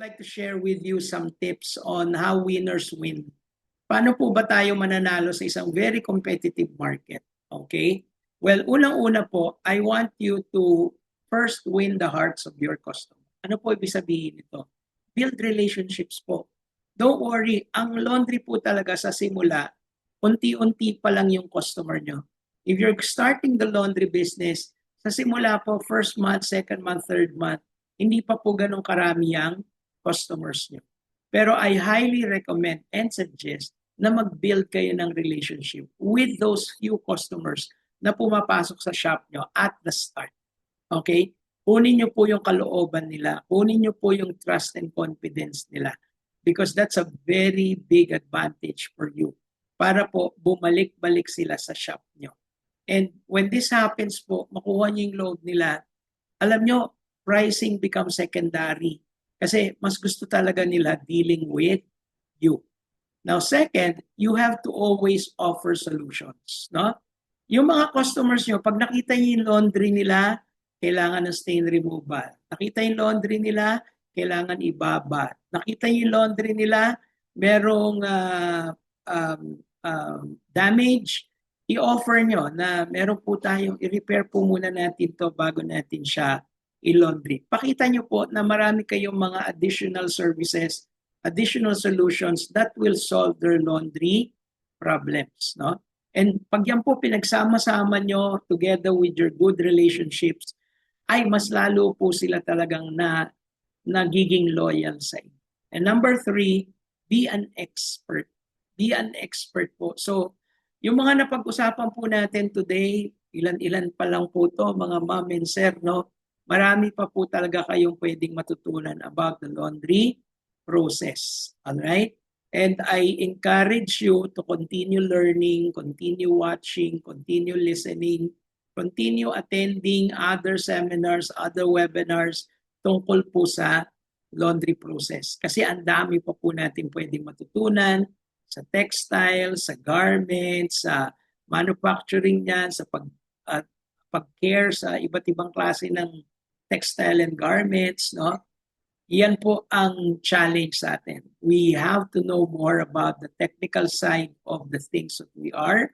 like to share with you some tips on how winners win. Paano po ba tayo mananalo sa isang very competitive market? Okay? Well, unang-una po, I want you to first win the hearts of your customer. Ano po ibig sabihin nito? Build relationships po. Don't worry, ang laundry po talaga sa simula, unti-unti pa lang yung customer nyo. If you're starting the laundry business, sa simula po, first month, second month, third month, hindi pa po ganun karami ang customers nyo. Pero I highly recommend and suggest na mag-build kayo ng relationship with those few customers na pumapasok sa shop nyo at the start. Okay? Kunin nyo po yung kalooban nila. Kunin nyo po yung trust and confidence nila. Because that's a very big advantage for you. Para po bumalik-balik sila sa shop nyo. And when this happens po, makuha nyo yung load nila, alam nyo, pricing becomes secondary. Kasi mas gusto talaga nila dealing with you. Now, second, you have to always offer solutions. No? Yung mga customers nyo, pag nakita nyo yung laundry nila, kailangan ng stain removal. Nakita yung laundry nila, kailangan ibaba. Nakita yung laundry nila, merong damage, i-offer nyo na meron po tayong i-repair po muna natin to bago natin siya i-laundry. Pakita nyo po na marami kayong mga additional services, additional solutions that will solve their laundry problems. No? And pag yan po pinagsama-sama nyo together with your good relationships, ay mas lalo po sila talagang nagiging loyal sa inyo. And number 3, be an expert. Be an expert po. So, yung mga napag-usapan po natin today, ilan-ilan pa lang po to, mga ma'am and sir, no? Marami pa po talaga kayong pwedeng matutunan about the laundry process. Alright? And I encourage you to continue learning, continue watching, continue listening, continue attending other seminars, other webinars tungkol po sa laundry process. Kasi ang dami pa po natin pwedeng matutunan sa textile, sa garments, sa manufacturing niyan, sa pag-care sa iba't ibang klase ng textile and garments, no? Yan po ang challenge sa atin. We have to know more about the technical side of the things that we are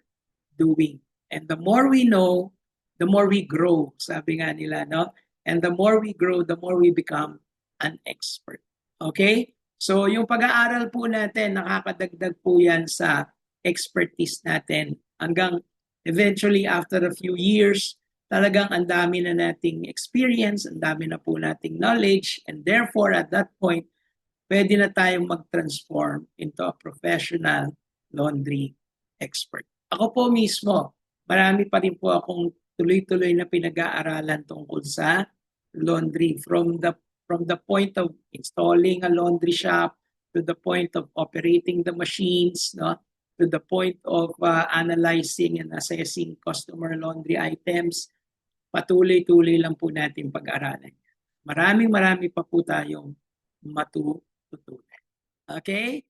doing. And the more we know, the more we grow, sabi nga nila, no? And the more we grow, the more we become an expert. Okay? So yung pag-aaral po natin, nakakadagdag po yan sa expertise natin. Hanggang eventually after a few years, talagang ang dami na nating experience, ang dami na po nating knowledge, and therefore at that point, pwede na tayong mag-transform into a professional laundry expert. Ako po mismo, marami pa rin po akong tuloy-tuloy na pinag-aaralan tungkol sa laundry from the point of installing a laundry shop to the point of operating the machines, no? To the point of analyzing and assessing customer laundry items. Patuloy-tuloy lang po natin pag-aralan. Marami pa po tayong matututunan. Okay?